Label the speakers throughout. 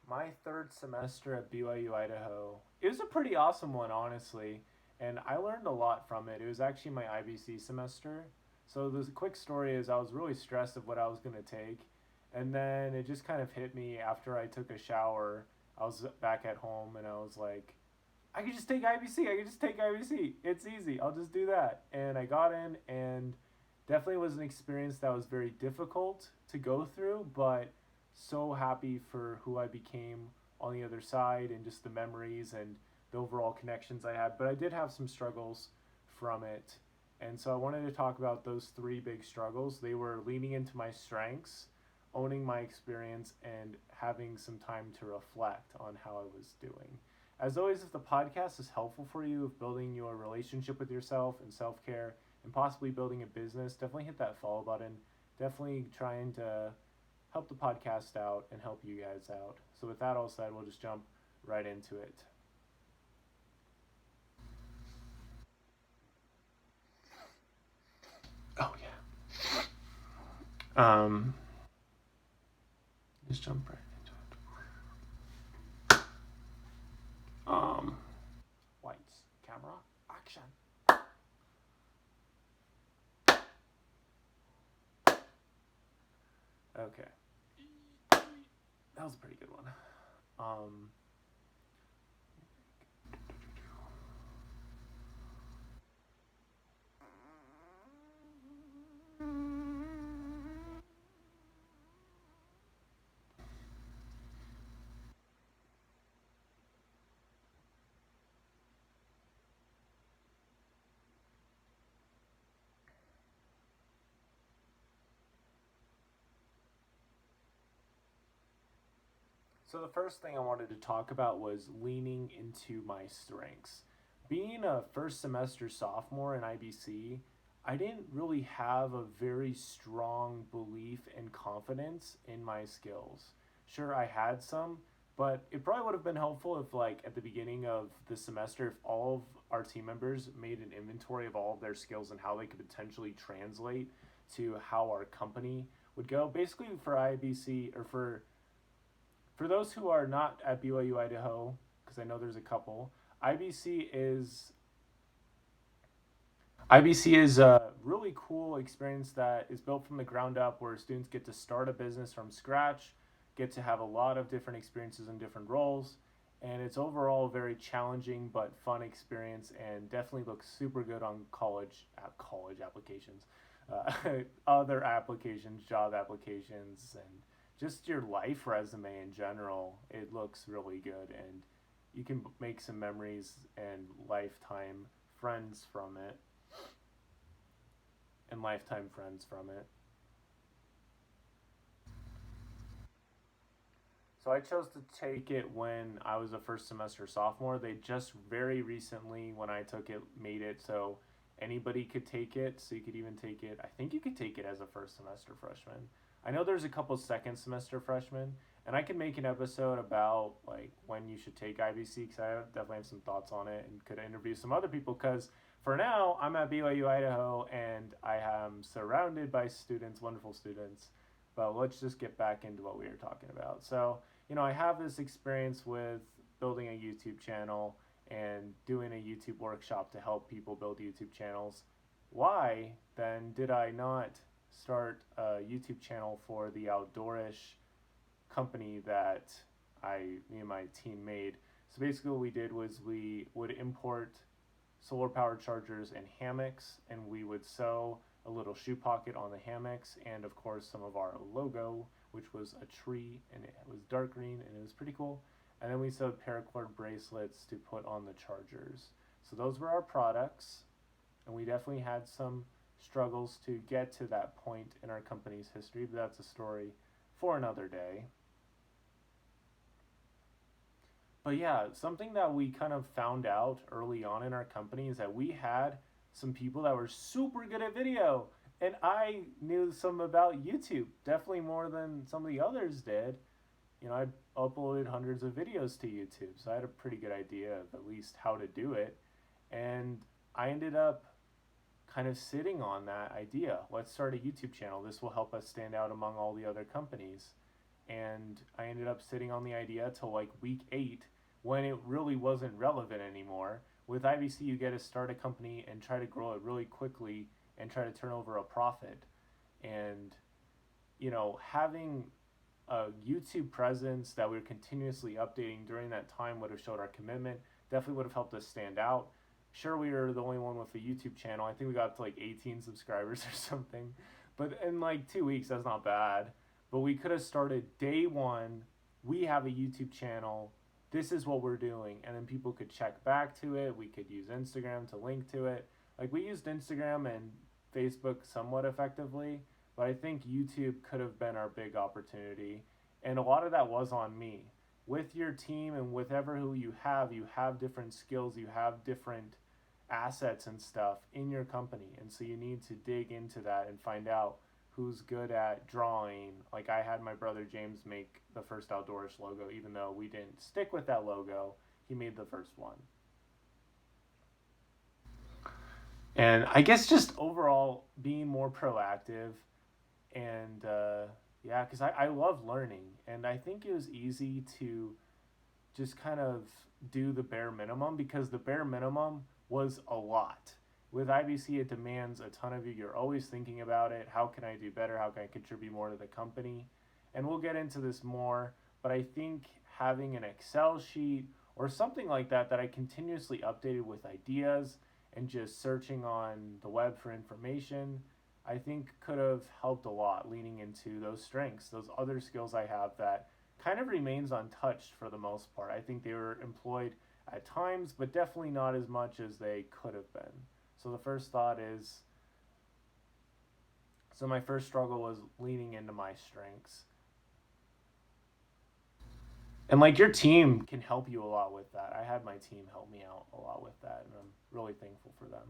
Speaker 1: My third semester at BYU Idaho, it was a pretty awesome one, honestly, and I learned a lot from it. It was actually my IBC semester. So the quick story is I was really stressed of what I was going to take, and then it just kind of hit me after I took a shower. I was back at home and I was like, I could just take IBC. I could just take IBC. It's easy. I'll just do that. And I got in, and definitely was an experience that was very difficult to go through, but so happy for who I became on the other side and just the memories and the overall connections I had. But I did have some struggles from it. And so I wanted to talk about those three big struggles. They were leaning into my strengths, owning my experience, and having some time to reflect on how I was doing. As always, if the podcast is helpful for you of building your relationship with yourself and self care and possibly building a business, definitely hit that follow button. Definitely trying to help the podcast out and help you guys out. So, with that all said, we'll just jump right into it. Oh, yeah. Just jump right into it. Lights, camera, action. Okay, that was a pretty good one. Um, So the first thing I wanted to talk about was leaning into my strengths. Being a first semester sophomore in IBC, I didn't really have a very strong belief and confidence in my skills. Sure, I had some, but it probably would have been helpful if, like, at the beginning of the semester, if all of our team members made an inventory of all of their skills and how they could potentially translate to how our company would go. Basically, for IBC, or for those who are not at BYU Idaho, because I know there's a couple, IBC is IBC is a really cool experience that is built from the ground up, where students get to start a business from scratch, get to have a lot of different experiences in different roles, and it's overall a very challenging but fun experience, and definitely looks super good on college applications, uh, other applications, job applications, and just your life resume in general. It looks really good, and you can make some memories and lifetime friends from it and lifetime friends from it. So I chose to take it when I was a first semester sophomore. They just very recently, when I took it, made it so anybody could take it. So you could even take it. I think you could take it as a first semester freshman. I know there's a couple second semester freshmen, and I can make an episode about like when you should take IBC, because I definitely have some thoughts on it and could interview some other people. Because for now, I'm at BYU Idaho and I am surrounded by students, wonderful students. But let's just get back into what we were talking about. So I have this experience with building a YouTube channel and doing a YouTube workshop to help people build YouTube channels. Why then did I not start a YouTube channel for the outdoorish company that me and my team made? So basically, what we did was we would import solar powered chargers and hammocks, and we would sew a little shoe pocket on the hammocks, and of course some of our logo, which was a tree, and it was dark green, and it was pretty cool. And then we sewed paracord bracelets to put on the chargers. So those were our products, and we definitely had some struggles to get to that point in our company's history, but that's a story for another day. But yeah, something that we kind of found out early on in our company is that we had some people that were super good at video. And I knew some about YouTube, definitely more than some of the others did. I uploaded hundreds of videos to YouTube, so I had a pretty good idea of at least how to do it. And I ended up kind of sitting on that idea. Let's start a YouTube channel. This will help us stand out among all the other companies. and I ended up sitting on the idea till like week 8 when it really wasn't relevant anymore. With IBC, you get to start a company and try to grow it really quickly and try to turn over a profit. And, having a YouTube presence that we were continuously updating during that time would have showed our commitment, definitely would have helped us stand out. Sure, we were the only one with a YouTube channel. I think we got up to like 18 subscribers or something. But in like 2 weeks, that's not bad. But we could have started day one. We have a YouTube channel. This is what we're doing. And then people could check back to it. We could use Instagram to link to it. Like we used Instagram and Facebook somewhat effectively, but I think YouTube could have been our big opportunity. And a lot of that was on me. With your team and with ever who you have different skills, you have different assets and stuff in your company. And so you need to dig into that and find out who's good at drawing. Like I had my brother James make the first Outdoorish logo, even though we didn't stick with that logo, he made the first one. And I guess just overall being more proactive and yeah, because I love learning, and I think it was easy to just kind of do the bare minimum because the bare minimum was a lot. With IBC, it demands a ton of you. You're always thinking about it. How can I do better? How can I contribute more to the company? And we'll get into this more, but I think having an Excel sheet or something like that that I continuously updated with ideas and just searching on the web for information, I think could have helped a lot leaning into those strengths, those other skills I have that kind of remains untouched for the most part. I think they were employed at times, but definitely not as much as they could have been. So the first thought is, so my first struggle was leaning into my strengths. And like your team can help you a lot with that. I had my team help me out a lot with that, and I'm really thankful for them.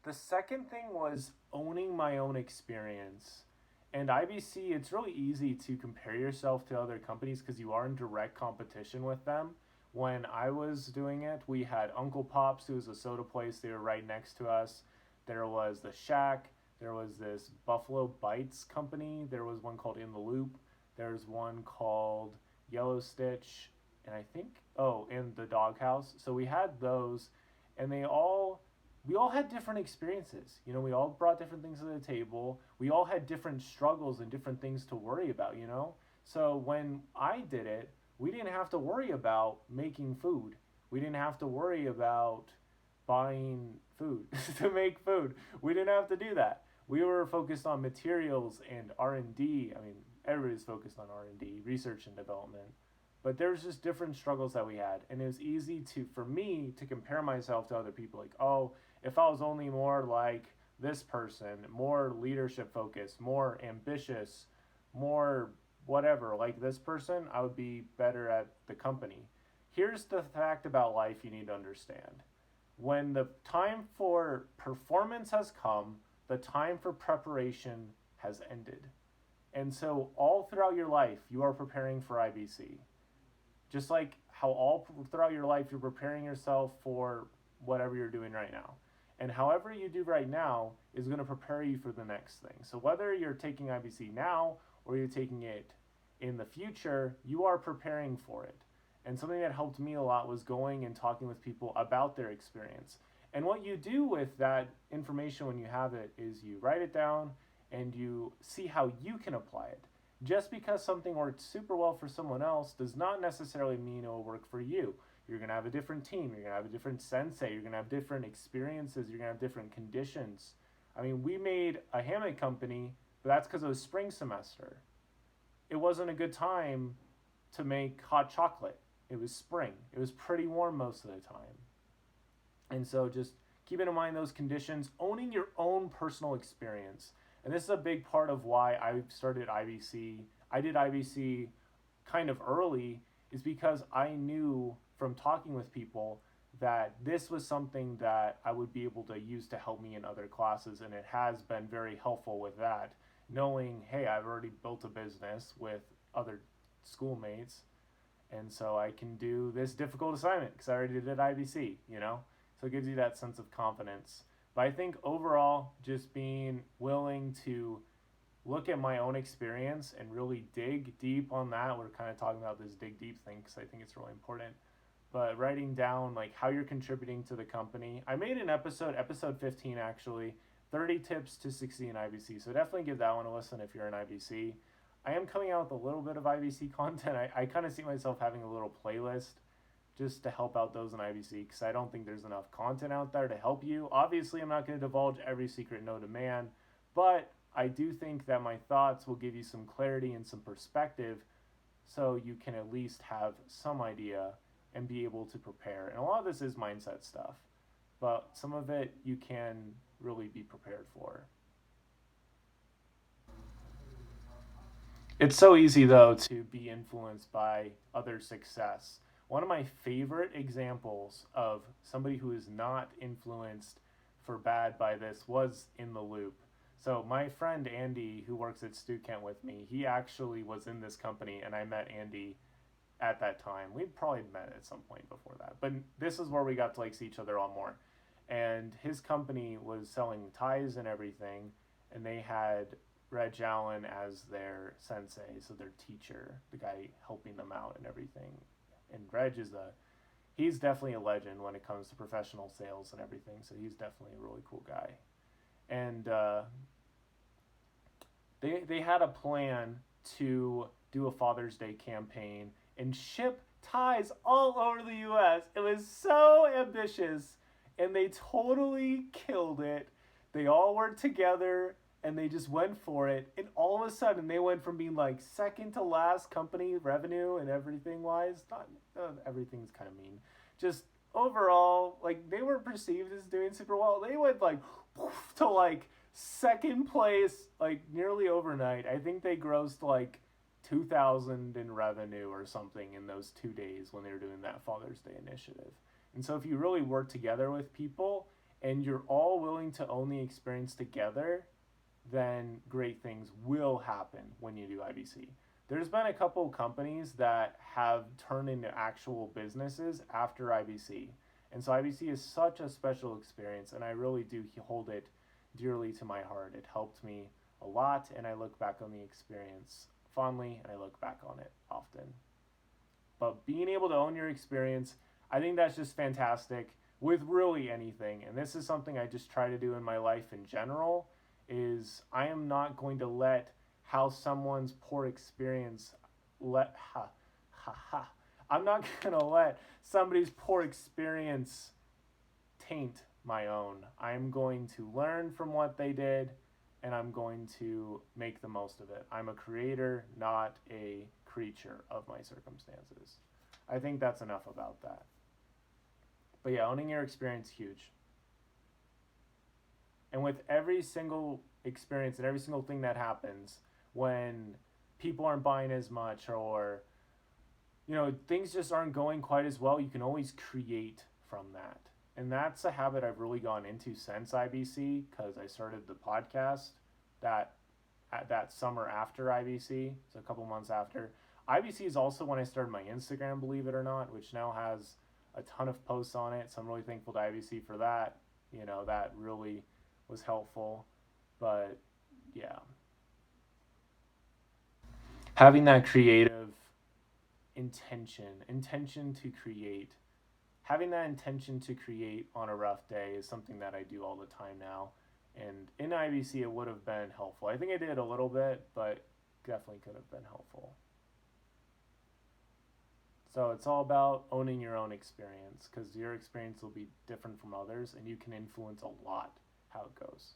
Speaker 1: The second thing was owning my own experience. And IBC, it's really easy to compare yourself to other companies because you are in direct competition with them. When I was doing it, we had Uncle Pop's, who was a soda place. They were right next to us. There was the Shack. There was this Buffalo Bites company. There was one called In the Loop. There's one called Yellow Stitch. And I think, oh, and the Doghouse. So we had those, and we all had different experiences. We all brought different things to the table. We all had different struggles and different things to worry about. So when I did it, we didn't have to worry about making food. We didn't have to worry about buying food to make food. We didn't have to do that. We were focused on materials and R&D. I mean, everybody's focused on R&D, research and development. But there was just different struggles that we had, and it was easy for me to compare myself to other people. Like, oh, if I was only more like this person, more leadership focused, more ambitious, more whatever, like this person, I would be better at the company. Here's the fact about life you need to understand. When the time for performance has come, the time for preparation has ended. And so all throughout your life, you are preparing for IBC. Just like how all throughout your life, you're preparing yourself for whatever you're doing right now. And however you do right now is going to prepare you for the next thing. So whether you're taking IBC now or you're taking it in the future, you are preparing for it. And something that helped me a lot was going and talking with people about their experience. And what you do with that information when you have it is you write it down and you see how you can apply it. Just because something worked super well for someone else does not necessarily mean it will work for you. You're going to have a different team. You're going to have a different sensei. You're going to have different experiences. You're going to have different conditions. I mean, we made a hammock company, but that's because it was spring semester. It wasn't a good time to make hot chocolate. It was spring. It was pretty warm most of the time. And so just keeping in mind those conditions, owning your own personal experience. And this is a big part of why I started IBC. I did IBC kind of early is because I knew from talking with people that this was something that I would be able to use to help me in other classes, and it has been very helpful with that. Knowing, hey, I've already built a business with other schoolmates, and so I can do this difficult assignment because I already did IBC. So it gives you that sense of confidence. But I think overall, just being willing to look at my own experience and really dig deep on that. We're kind of talking about this dig deep thing because I think it's really important. But writing down like how you're contributing to the company. I made an episode 15 actually, 30 tips to succeed in IBC. So definitely give that one a listen if you're in IBC. I am coming out with a little bit of IBC content. I kind of see myself having a little playlist just to help out those in IBC because I don't think there's enough content out there to help you. Obviously, I'm not going to divulge every secret known to man, but I do think that my thoughts will give you some clarity and some perspective so you can at least have some idea and be able to prepare. And a lot of this is mindset stuff, but some of it you can really be prepared for. It's so easy though to be influenced by other success. One of my favorite examples of somebody who is not influenced for bad by this was in the loop. So my friend Andy, who works at Stu Kent with me, he actually was in this company, and I met Andy at that time. We'd probably met at some point before that, but this is where we got to like see each other all more. And his company was selling ties and everything, and they had Reg Allen as their sensei, so their teacher, the guy helping them out and everything. And Reg is he's definitely a legend when it comes to professional sales and everything, so he's definitely a really cool guy. And they had a plan to do a Father's Day campaign and ship ties all over the U.S. It was so ambitious, and they totally killed it. They all worked together, and they just went for it. And all of a sudden, they went from being like second to last company revenue and everything wise. Not everything's kind of mean. Just overall, like they were perceived as doing super well. They went like to like second place like nearly overnight. I think they grossed like 2,000 in revenue or something in those 2 days when they were doing that Father's Day initiative. And so if you really work together with people and you're all willing to own the experience together, then great things will happen when you do IBC. There's been a couple companies that have turned into actual businesses after IBC. And so IBC is such a special experience, and I really do hold it dearly to my heart. It helped me a lot, and I look back on the experience fondly, and I look back on it often. But being able to own your experience, I think that's just fantastic with really anything. And this is something I just try to do in my life in general, is I am not going to let how someone's poor experience I'm not going to let somebody's poor experience taint my own. I'm going to learn from what they did, and I'm going to make the most of it. I'm a creator, not a creature of my circumstances. I think that's enough about that. But yeah, owning your experience, huge. And with every single experience and every single thing that happens when people aren't buying as much, or things just aren't going quite as well, you can always create from that. And that's a habit I've really gone into since IBC, because I started the podcast that summer after IBC, so a couple months after. IBC is also when I started my Instagram, believe it or not, which now has a ton of posts on it. So I'm really thankful to IBC for that. That really was helpful. But yeah, having that creative intention to create, having that intention to create on a rough day is something that I do all the time now. And in IBC, it would have been helpful. I think I did a little bit, but definitely could have been helpful. So it's all about owning your own experience, because your experience will be different from others, and you can influence a lot how it goes.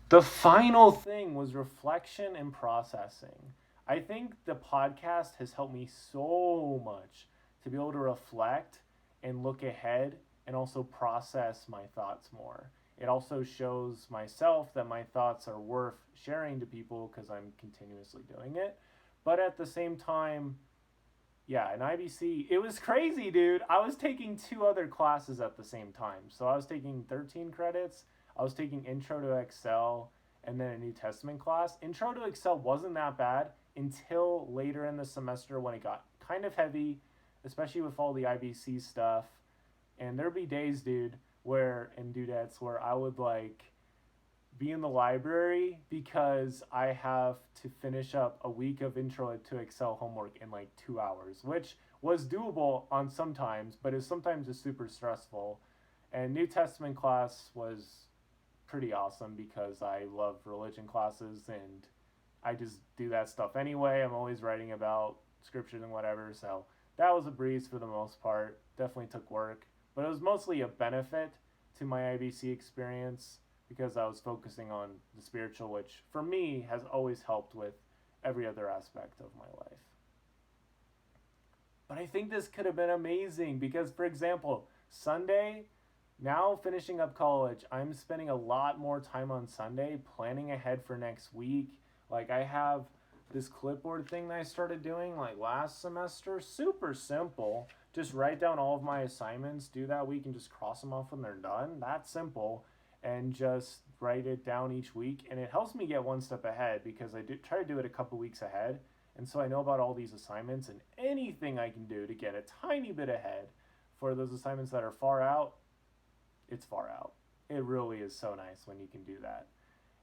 Speaker 1: The final thing was reflection and processing. I think the podcast has helped me so much to be able to reflect and look ahead and also process my thoughts more. It also shows myself that my thoughts are worth sharing to people because I'm continuously doing it. But at the same time, yeah, in IBC, it was crazy, dude. I was taking 2 other classes at the same time. So I was taking 13 credits. I was taking Intro to Excel and then a New Testament class. Intro to Excel wasn't that bad until later in the semester when it got kind of heavy, especially with all the IBC stuff. And there'd be days, dude, where in dudettes where I would like be in the library because I have to finish up a week of intro to Excel homework in like 2 hours, which was doable on sometimes, but is sometimes is super stressful. And New Testament class was pretty awesome because I love religion classes and I just do that stuff anyway. I'm always writing about scriptures and whatever, so that was a breeze for the most part. Definitely took work, but it was mostly a benefit to my IBC experience because I was focusing on the spiritual, which for me has always helped with every other aspect of my life. But I think this could have been amazing because, for example, Sunday, now finishing up college, I'm spending a lot more time on Sunday planning ahead for next week. Like, I have this clipboard thing that I started doing like last semester, super simple. Just write down all of my assignments, do that week, and just cross them off when they're done. That's simple. And just write it down each week. And it helps me get one step ahead because try to do it a couple weeks ahead. And so I know about all these assignments and anything I can do to get a tiny bit ahead for those assignments that are far out, it's far out. It really is so nice when you can do that.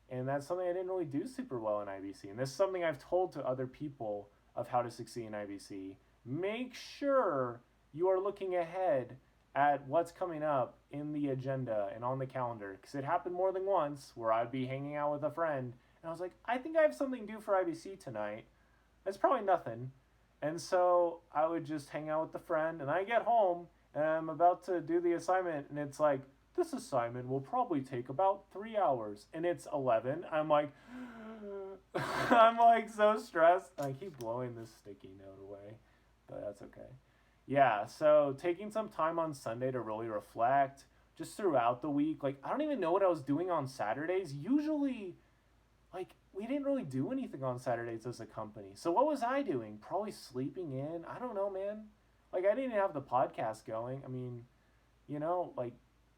Speaker 1: And that's something I didn't really do super well in IBC. And this is something I've told to other people of how to succeed in IBC. Make sure you are looking ahead at what's coming up in the agenda and on the calendar. Because it happened more than once where I'd be hanging out with a friend and I was like, I think I have something due for IBC tonight. It's probably nothing. And so I would just hang out with the friend and I get home and I'm about to do the assignment and it's like, this assignment will probably take about 3 hours and it's 11. I'm like, I'm like so stressed. I keep blowing this sticky note away, but that's okay. Yeah, so taking some time on Sunday to really reflect just throughout the week. Like, I don't even know what I was doing on Saturdays. Usually, like, we didn't really do anything on Saturdays as a company. So what was I doing? Probably sleeping in. I don't know, man. Like, I didn't have the podcast going. I mean, like,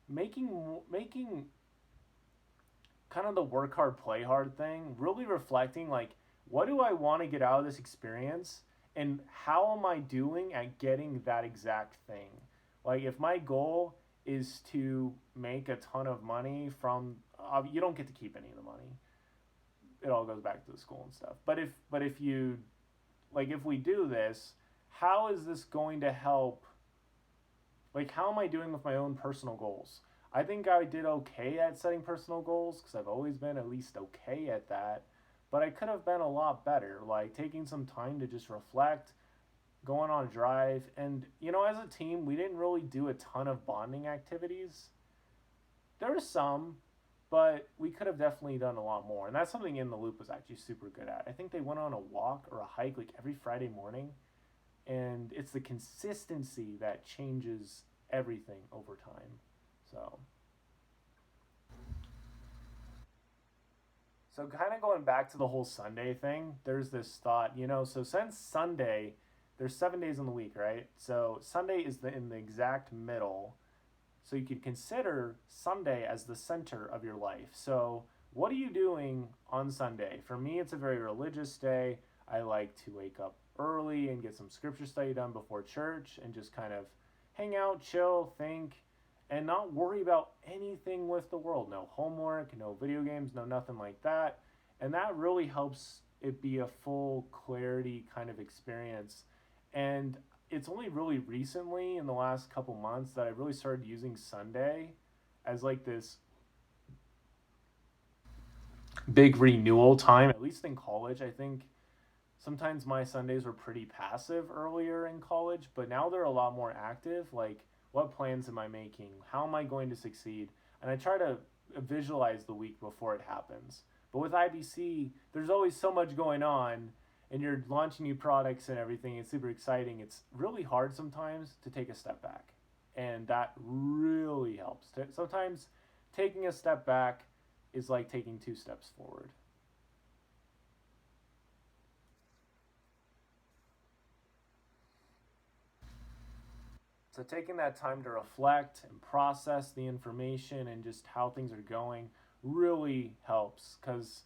Speaker 1: making kind of the work hard, play hard thing, really reflecting, like, what do I want to get out of this experience? And how am I doing at getting that exact thing? Like, if my goal is to make a ton of money from, you don't get to keep any of the money. It all goes back to the school and stuff. But if you, like, if we do this, how is this going to help? Like, how am I doing with my own personal goals? I think I did okay at setting personal goals because I've always been at least okay at that. But I could have been a lot better, like taking some time to just reflect, going on a drive. And, as a team, we didn't really do a ton of bonding activities. There were some, but we could have definitely done a lot more. And that's something In the Loop was actually super good at. I think they went on a walk or a hike like every Friday morning. And it's the consistency that changes everything over time. So kind of going back to the whole Sunday thing, there's this thought, so since Sunday, there's 7 days in the week, right? So Sunday is in the exact middle. So you could consider Sunday as the center of your life. So what are you doing on Sunday? For me, it's a very religious day. I like to wake up early and get some scripture study done before church and just kind of hang out, chill, think, and not worry about anything with the world. No homework, no video games, no nothing like that. And that really helps it be a full clarity kind of experience. And it's only really recently in the last couple months that I really started using Sunday as like this big renewal time, at least in college. I think sometimes my Sundays were pretty passive earlier in college, but now they're a lot more active. Like, what plans am I making? How am I going to succeed? And I try to visualize the week before it happens. But with IBC, there's always so much going on, and you're launching new products and everything. It's super exciting. It's really hard sometimes to take a step back, and that really helps. Sometimes taking a step back is like taking 2 steps forward. So taking that time to reflect and process the information and just how things are going really helps, because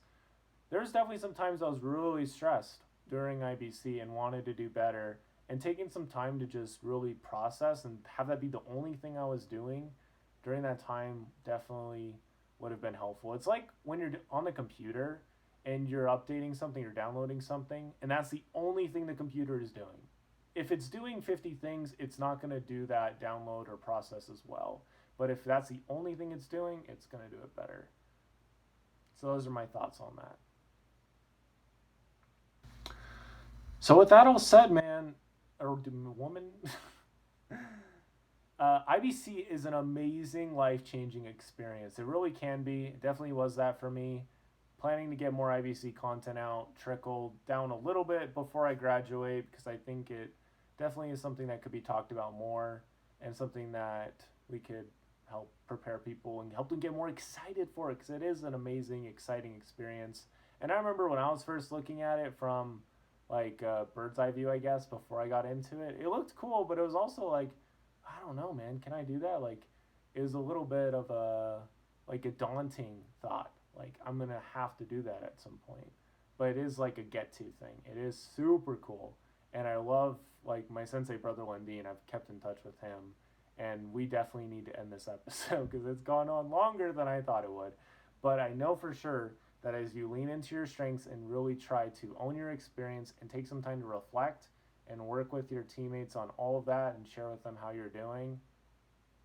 Speaker 1: there's definitely some times I was really stressed during IBC and wanted to do better, and taking some time to just really process and have that be the only thing I was doing during that time definitely would have been helpful. It's like when you're on the computer and you're updating something or downloading something, and that's the only thing the computer is doing. If it's doing 50 things, it's not going to do that download or process as well. But if that's the only thing it's doing, it's going to do it better. So those are my thoughts on that. So with that all said, man, or woman, IBC is an amazing life-changing experience. It really can be. It definitely was that for me. Planning to get more IBC content out, trickled down a little bit before I graduate because I think it definitely is something that could be talked about more and something that we could help prepare people and help them get more excited for it because it is an amazing, exciting experience. And I remember when I was first looking at it from like a bird's eye view, I guess, before I got into it, it looked cool, but it was also like, I don't know, man, can I do that? Like, it was a little bit of a daunting thought. Like, I'm going to have to do that at some point. But it is like a get-to thing. It is super cool. And I love, like, my sensei, Brother Lundin. I've kept in touch with him. And we definitely need to end this episode because it's gone on longer than I thought it would. But I know for sure that as you lean into your strengths and really try to own your experience and take some time to reflect and work with your teammates on all of that and share with them how you're doing,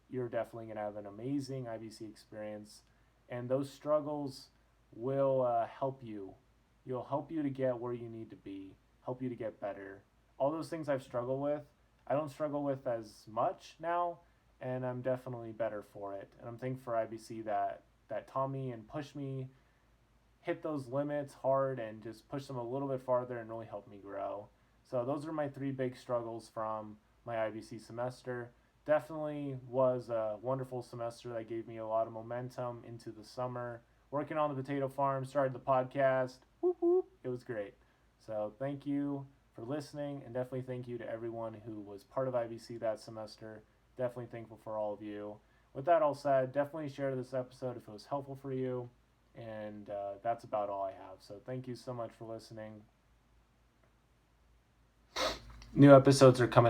Speaker 1: you're definitely going to have an amazing IBC experience. And those struggles will help you. You'll help you to get where you need to be, help you to get better. All those things I've struggled with, I don't struggle with as much now, and I'm definitely better for it. And I'm thankful for IBC that taught me and pushed me, hit those limits hard and just push them a little bit farther and really helped me grow. So those are my 3 big struggles from my IBC semester. Definitely was a wonderful semester that gave me a lot of momentum into the summer. Working on the potato farm, started the podcast. Whoop, whoop. It was great. So thank you for listening, and definitely thank you to everyone who was part of IBC that semester. Definitely thankful for all of you. With that all said, definitely share this episode if it was helpful for you. And that's about all I have. So thank you so much for listening. New episodes are coming